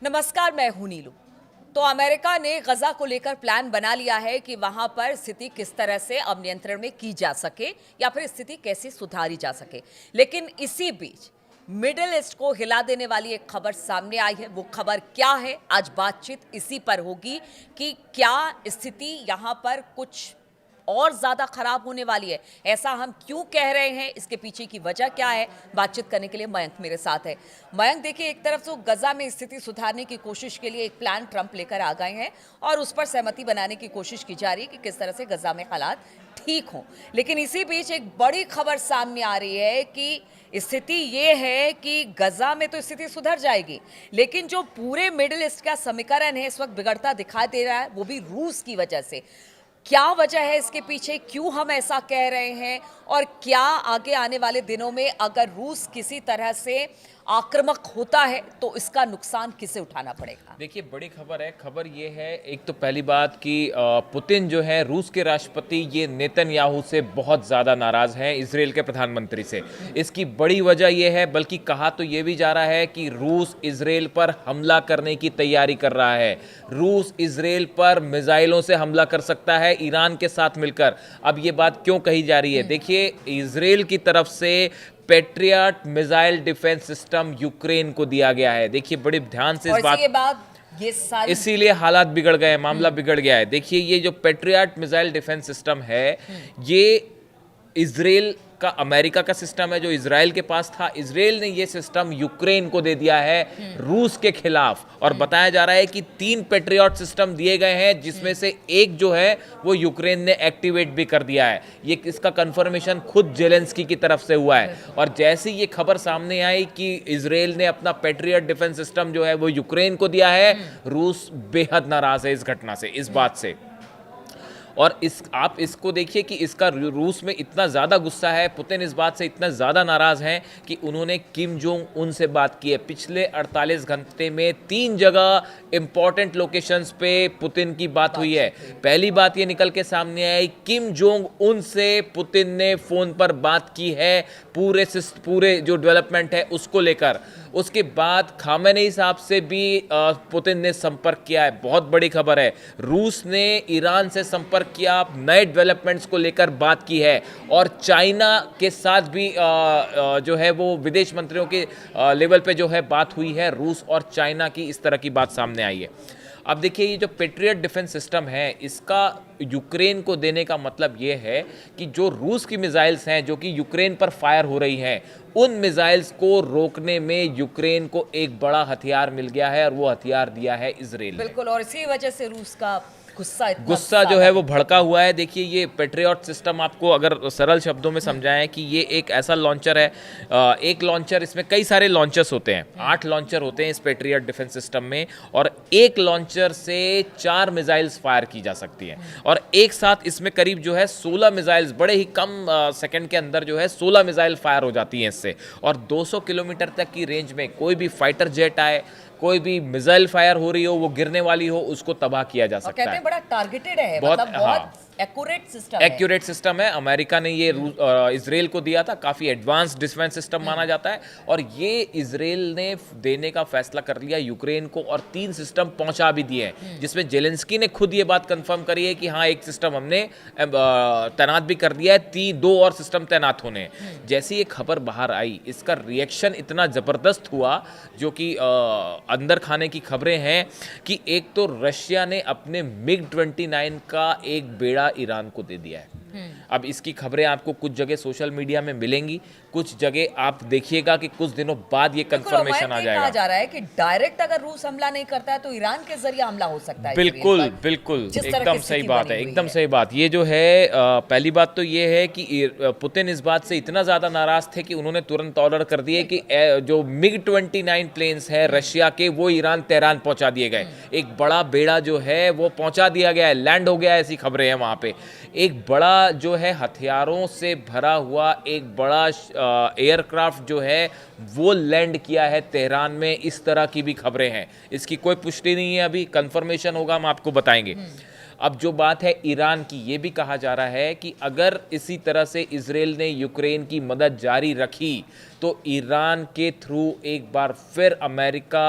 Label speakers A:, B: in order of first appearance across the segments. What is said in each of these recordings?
A: नमस्कार, मैं हूं नीलू। तो अमेरिका ने गजा को लेकर प्लान बना लिया है कि वहां पर स्थिति किस तरह से अब नियंत्रण में की जा सके या फिर स्थिति कैसे सुधारी जा सके। लेकिन इसी बीच मिडिल ईस्ट को हिला देने वाली एक खबर सामने आई है। वो खबर क्या है, आज बातचीत इसी पर होगी कि क्या स्थिति यहां पर कुछ और ज्यादा खराब होने वाली है। ऐसा हम क्यों कह रहे हैं, इसके पीछे की वजह क्या है, बातचीत करने के लिए मयंक मेरे साथ है। मयंक, देखिए, एक तरफ तो गजा में स्थिति सुधारने की कोशिश के लिए एक प्लान ट्रंप लेकर आ गए हैं और उस पर सहमति बनाने की कोशिश की जा रही है कि किस तरह से गजा में हालात ठीक हों। लेकिन इसी बीच एक बड़ी खबर सामने आ रही है कि स्थिति ये है कि गजा में तो स्थिति सुधर जाएगी, लेकिन जो पूरे मिडिल ईस्ट का समीकरण है इस वक्त बिगड़ता दिखाई दे रहा है, वो भी रूस की वजह से। क्या वजह है इसके पीछे, क्यों हम ऐसा कह रहे हैं, और क्या आगे आने वाले दिनों में अगर रूस किसी तरह से आक्रामक होता है तो इसका नुकसान किसे उठाना पड़ेगा?
B: देखिए, बड़ी खबर है। खबर ये है, एक तो पहली बात कि पुतिन जो है, रूस के राष्ट्रपति, ये नेतन्याहू से बहुत ज़्यादा नाराज़ हैं, इजराइल के प्रधानमंत्री से। इसकी बड़ी वजह ये है, बल्कि कहा तो ये भी जा रहा है कि रूस इजराइल पर हमला करने की तैयारी कर रहा है। रूस इजराइल पर मिसाइलों से हमला कर सकता है ईरान के साथ मिलकर। अब ये बात क्यों कही जा रही है? देखिए, इजराइल की तरफ से patriot missile defence system Ukraine को दिया गया है। देखिए, बड़े ध्यान से इस बात
A: ये सारी
B: इसीलिए हालात बिगड़ गए, मामला बिगड़ गया है। देखिए, ये जो पेट्रियट मिसाइल डिफेंस सिस्टम है, ये इजराइल का, अमेरिका का सिस्टम है जो इजराइल के पास था। इजराइल ने ये सिस्टम यूक्रेन को दे दिया है रूस के खिलाफ, और बताया जा रहा है कि 3 पेट्रियट सिस्टम दिए गए हैं, जिसमें से एक जो है वो यूक्रेन ने एक्टिवेट भी कर दिया है। ये इसका कंफर्मेशन खुद जेलेंस्की की तरफ से हुआ है। और जैसे ये खबर सामने आई कि इजराइल ने अपना पेट्रियट डिफेंस सिस्टम जो है वो यूक्रेन को दिया है, रूस बेहद नाराज है इस घटना से, इस बात से। और आप इसको देखिए कि इसका रूस में इतना ज़्यादा गुस्सा है, पुतिन इस बात से इतना ज़्यादा नाराज़ हैं कि उन्होंने किम जोंग उन से बात की है। पिछले 48 घंटे में 3 जगह इंपॉर्टेंट लोकेशंस पे पुतिन की बात हुई है। पहली बात ये निकल के सामने आई, किम जोंग उन से पुतिन ने फ़ोन पर बात की है पूरे जो डेवलपमेंट है उसको लेकर। उसके बाद खामेनेई साहब से भी पुतिन ने संपर्क किया है। बहुत बड़ी खबर है, रूस ने ईरान से संपर्क किया, नए डेवलपमेंट्स को लेकर बात की है। और चाइना के साथ भी जो है वो विदेश मंत्रियों के लेवल पे जो है बात हुई है। रूस और चाइना की इस तरह की बात सामने आई है। अब देखिए, ये जो पेट्रियट डिफेंस सिस्टम है, इसका यूक्रेन को देने का मतलब ये है कि जो रूस की मिसाइल्स हैं जो कि यूक्रेन पर फायर हो रही हैं, उन मिसाइल्स को रोकने में यूक्रेन को एक बड़ा हथियार मिल गया है, और वो हथियार दिया है इजराइल ने।
A: बिल्कुल, और इसी वजह से रूस का
B: गुस्सा जो है वो भड़का हुआ है। देखिए, ये पेट्रियट सिस्टम आपको अगर सरल शब्दों में समझाएं कि ये एक ऐसा लॉन्चर है, एक लॉन्चर, इसमें कई सारे लॉन्चर्स होते हैं, 8 लॉन्चर होते हैं इस पेट्रियट डिफेंस सिस्टम में, और एक लॉन्चर से 4 मिसाइल्स फायर की जा सकती हैं। और एक साथ इसमें करीब जो है 16 मिसाइल्स, बड़े ही कम सेकंड के अंदर जो है 16 मिसाइल फायर हो जाती हैं इससे। और 200 किलोमीटर तक की रेंज में कोई भी फाइटर जेट आए, कोई भी मिसाइल फायर हो रही हो, वो गिरने वाली हो, उसको तबाह किया जा सकता है।
A: बड़ा टारगेटेड है,
B: बहुत,
A: मतलब बहुत
B: एक्यूरेट सिस्टम है। अमेरिका ने ये इजराइल को दिया था, काफी एडवांस डिफेंस सिस्टम माना जाता है, और ये इजराइल ने देने का फैसला कर लिया यूक्रेन को, और 3 सिस्टम पहुंचा भी दिए हैं, जिसमें जेलेंस्की ने खुद ये बात कंफर्म करी है कि हाँ, एक सिस्टम हमने तैनात भी कर दिया है, 2 और सिस्टम तैनात होने हैं। जैसी ये खबर बाहर आई, इसका रिएक्शन इतना जबरदस्त हुआ, जो कि अंदर खाने की खबरें हैं कि एक तो रशिया ने अपने MiG-29 का एक बेड़ा ईरान को दे दिया है। अब इसकी खबरें आपको कुछ जगह सोशल मीडिया में मिलेंगी, कुछ जगह आप देखिएगा कि कुछ दिनों बाद ये कंफर्मेशन आ जाएगा।
A: कहा जा रहा है कि डायरेक्ट अगर रूस हमला नहीं करता है तो ईरान के जरिए हमला हो सकता है।
B: बिल्कुल बिल्कुल, एकदम सही बात है, एकदम सही बात। ये जो है पहली बात तो ये है कि पुतिन इस बात से इतना ज्यादा नाराज थे कि उन्होंने तुरंत ऑर्डर कर दिए कि जो MiG-29 प्लेन्स है रशिया के, वो ईरान तेहरान पहुंचा दिए गए। एक बड़ा बेड़ा जो है वो पहुंचा दिया गया है, लैंड हो गया है, ऐसी खबरें हैं वहां पे। एक बड़ा जो है हथियारों से भरा हुआ एक बड़ा एयरक्राफ्ट जो है वो लैंड किया है तेहरान में, इस तरह की भी खबरें हैं। इसकी कोई पुष्टि नहीं है, अभी कंफर्मेशन होगा हम आपको बताएंगे। अब जो बात है ईरान की, ये भी कहा जा रहा है कि अगर इसी तरह से इजराइल ने यूक्रेन की मदद जारी रखी तो ईरान के थ्रू एक बार फिर अमेरिका,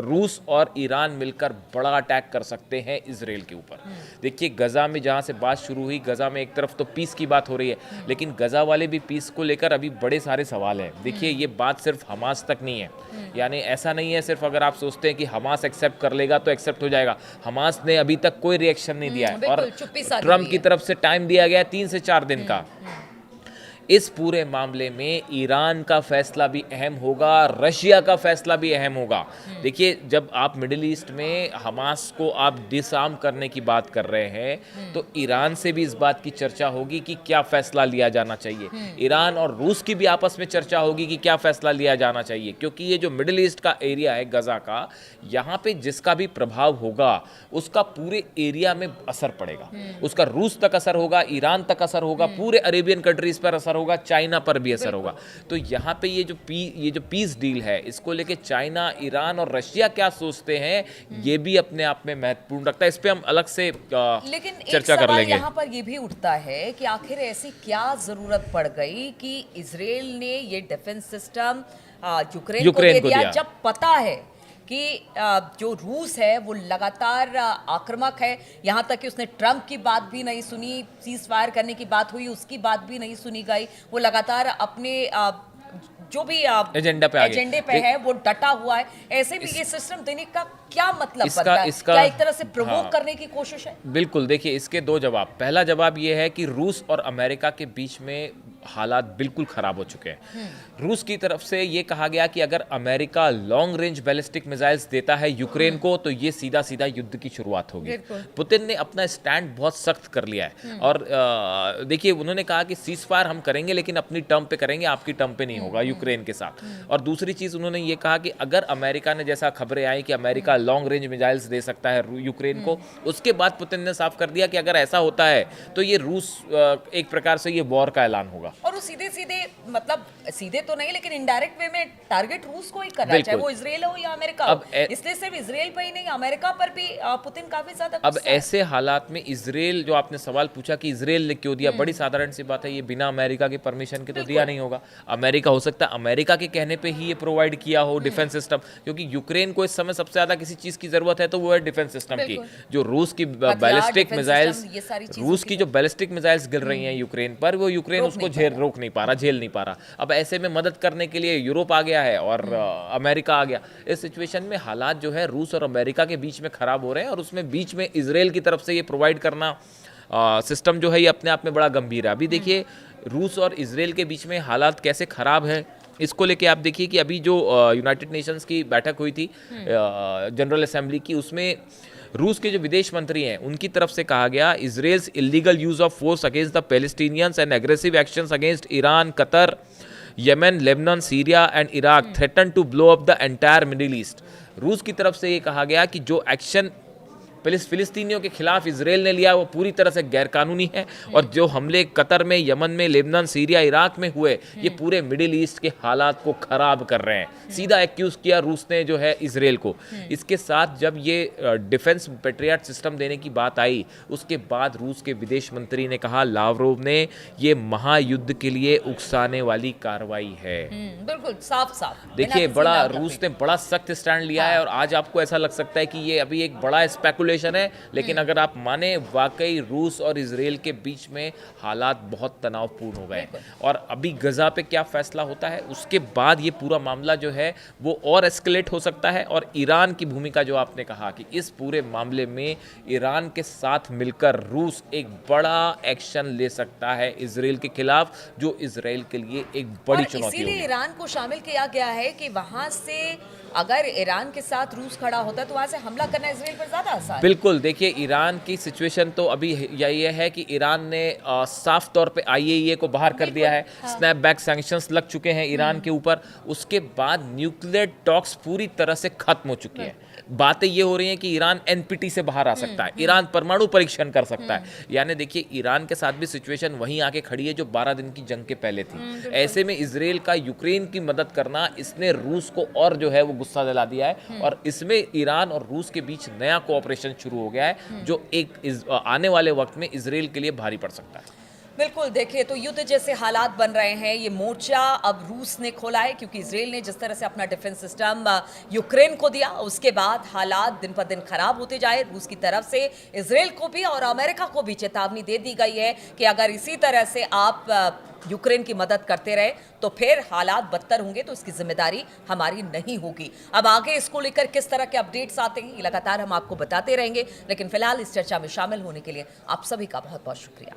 B: रूस और ईरान मिलकर बड़ा अटैक कर सकते हैं इजराइल के ऊपर। देखिए गजा में जहाँ से बात शुरू हुई, गजा में एक तरफ तो पीस की बात हो रही है, लेकिन गजा वाले भी पीस को लेकर अभी बड़े सारे सवाल हैं। देखिए ये बात सिर्फ हमास तक नहीं है, यानी ऐसा नहीं है सिर्फ अगर आप सोचते हैं कि हमास एक्सेप्ट कर लेगा तो एक्सेप्ट हो जाएगा। हमास ने अभी तक कोई रिएक्शन नहीं दिया है और ट्रम्प की तरफ से टाइम दिया गया 3 से 4 दिन का। इस पूरे मामले में ईरान का फैसला भी अहम होगा, रशिया का फैसला भी अहम होगा। देखिए जब आप मिडिल ईस्ट में हमास को आप डिसआर्म करने की बात कर रहे हैं तो ईरान से भी इस बात की चर्चा होगी कि क्या फैसला लिया जाना चाहिए। ईरान और रूस की भी आपस में चर्चा होगी कि क्या फैसला लिया जाना चाहिए, क्योंकि ये जो मिडिल ईस्ट का एरिया है गजा का, यहाँ पे जिसका भी प्रभाव होगा उसका पूरे एरिया में असर पड़ेगा। उसका रूस तक असर होगा, ईरान तक असर होगा, पूरे अरेबियन कंट्रीज पर असर होगा, चाइना पर भी असर होगा। तो यहाँ पे ये जो पीस डील है इसको लेके चाइना, ईरान और रशिया क्या सोचते हैं ये भी अपने आप में महत्वपूर्ण रखता है। इस पे हम अलग से
A: लेकिन
B: चर्चा कर लेंगे।
A: यहाँ पर ये भी उठता है कि आखिर ऐसी क्या जरूरत पड़ गई कि इजराइल ने ये डिफेंस सिस्टम यूक्रेन को दे दिया, जब पता है कि जो रूस है वो लगातार आक्रामक है। यहाँ तक कि उसने ट्रम्प की बात भी नहीं सुनी, सीज फायर करने की बात हुई उसकी बात भी नहीं सुनी गई, वो लगातार अपने जो भी एजेंडे पे है वो डटा हुआ है। ऐसे भी ये सिस्टम देने का क्या मतलब बनता है? क्या एक तरह से प्रोवोक करने की कोशिश है?
B: बिल्कुल, देखिए इसके दो जवाब। पहला जवाब ये है कि रूस और अमेरिका के बीच में हालात बिल्कुल खराब हो चुके हैं। रूस की तरफ से ये कहा गया कि अगर America long range ballistic missiles देता है यूक्रेन को तो ये सीधा सीधा युद्ध की शुरुआत होगी। पुतिन ने अपना स्टैंड बहुत सख्त कर लिया है और देखिए उन्होंने कहा कि सीज फायर हम करेंगे लेकिन अपनी टर्म पे करेंगे, आपकी टर्म पे नहीं होगा यूक्रेन के साथ। और दूसरी चीज उन्होंने ये कहा कि अगर अमेरिका ने, जैसा खबरें आई कि अमेरिका लॉन्ग रेंज मिसाइल्स दे सकता है यूक्रेन को, उसके बाद पुतिन ने साफ कर दिया कि अगर ऐसा होता है तो ये रूस एक प्रकार से ये वॉर का ऐलान होगा।
A: और वो सीधे सीधे, मतलब सीधे तो नहीं लेकिन इनडायरेक्ट वे में टारगेट रूस को ही कर रहा है, चाहे वो इजराइल हो या अमेरिका हो। इसलिए सिर्फ इजराइल पर ही नहीं, अमेरिका पर भी पुतिन काफी ज्यादा
B: अब ऐसे हालात में इजराइल, जो आपने सवाल पूछा कि इजराइल ने क्यों दिया, बड़ी साधारण सी बात है, ये बिना अमेरिका के परमिशन के तो दिया नहीं होगा। अमेरिका हो सकता है अमेरिका के कहने पे ही ये प्रोवाइड किया हो डिफेंस सिस्टम, क्योंकि यूक्रेन को इस समय सबसे ज्यादा किसी चीज की जरूरत है तो वो है डिफेंस सिस्टम की। जो रूस की बैलिस्टिक मिसाइल्स, रूस की जो बैलिस्टिक मिसाइल्स गिर रही हैं यूक्रेन पर, वो यूक्रेन उसको रोक नहीं पा रहा, झेल नहीं पा रहा। अब ऐसे में मदद करने के लिए यूरोप आ गया है और अमेरिका आ गया। इस सिचुएशन में हालात जो है रूस और अमेरिका के बीच में खराब हो रहे हैं और उसमें बीच में इजराइल की तरफ से ये प्रोवाइड करना सिस्टम जो है ये अपने आप में बड़ा गंभीर है। अभी देखिए रूस और इजराइल के बीच में हालात कैसे खराब है, इसको लेके आप देखिए कि अभी जो यूनाइटेड नेशंस की बैठक हुई थी जनरल असेंबली की, उसमें रूस के जो विदेश मंत्री हैं उनकी तरफ से कहा गया, Israel's illegal use of force against the Palestinians and aggressive actions against Iran, Qatar, Yemen, Lebanon, Syria and Iraq threaten to blow up the entire Middle East. रूस की तरफ से ये कहा गया कि जो एक्शन फिलिस्तीनियों के खिलाफ इजराइल ने लिया वो पूरी तरह से गैरकानूनी है और जो हमले कतर में, यमन में, लेबनान, सीरिया, इराक में हुए ये पूरे मिडिल ईस्ट के हालात को खराब कर रहे हैं। सीधा एक्यूज किया रूस ने जो है इजराइल को। इसके साथ जब ये डिफेंस पेट्रियट सिस्टम देने की बात आई उसके बाद रूस के विदेश मंत्री ने कहा, लावरोव ने, ये महायुद्ध के लिए उकसाने वाली कार्रवाई है।
A: बिल्कुल साफ साफ
B: देखिए बड़ा रूस ने बड़ा सख्त स्टैंड लिया है और आज आपको ऐसा लग सकता है कि ये अभी एक बड़ा स्पेकुलेशन है, लेकिन अगर आप माने वाकई रूस और इजराइल के बीच में हालात बहुत तनावपूर्ण हो गए और अभी गजा पे क्या फैसला होता है उसके बाद ये पूरा मामला जो है वो और एस्केलेट हो सकता है। और ईरान की भूमिका, जो आपने कहा कि इस पूरे मामले में ईरान के साथ मिलकर रूस एक बड़ा एक्शन ले सकता है इजराइल के खिलाफ, जो इजराइल के लिए एक बड़ी चुनौती होगी।
A: इसीलिए ईरान को शामिल किया गया है कि वहां से अगर ईरान के साथ रूस खड़ा होता तो वहां से हमला करना इजराइल पर ज्यादा आसान है।
B: बिल्कुल, देखिए ईरान की सिचुएशन तो अभी यही है कि ईरान ने साफ तौर पे IAEA को बाहर कर दिया है। स्नैपबैक सैंक्शंस लग चुके हैं ईरान के ऊपर। उसके बाद न्यूक्लियर टॉक्स पूरी तरह से खत्म हो चुकी है। बातें ये हो रही हैं कि ईरान NPT से बाहर आ सकता है, ईरान परमाणु परीक्षण कर सकता है। यानी देखिए ईरान के साथ भी सिचुएशन वहीं आके खड़ी है जो 12 दिन की जंग के पहले थी। ऐसे में इजराइल का यूक्रेन की मदद करना, इसने रूस को और जो है वो गुस्सा दिला दिया है और इसमें ईरान और रूस के बीच नया कोऑपरेशन शुरू हो गया है जो एक आने वाले वक्त में इजराइल के लिए भारी पड़ सकता है।
A: बिल्कुल, देखिए तो युद्ध जैसे हालात बन रहे हैं, ये मोर्चा अब रूस ने खोला है क्योंकि इज़राइल ने जिस तरह से अपना डिफेंस सिस्टम यूक्रेन को दिया, उसके बाद हालात दिन पर दिन खराब होते जाए। रूस की तरफ से इज़राइल को भी और अमेरिका को भी चेतावनी दे दी गई है कि अगर इसी तरह से आप यूक्रेन की मदद करते रहे तो फिर हालात बदतर होंगे, तो इसकी जिम्मेदारी हमारी नहीं होगी। अब आगे इसको लेकर किस तरह के अपडेट्स आते हैं, ये लगातार हम आपको बताते रहेंगे, लेकिन फिलहाल इस चर्चा में शामिल होने के लिए आप सभी का बहुत बहुत शुक्रिया।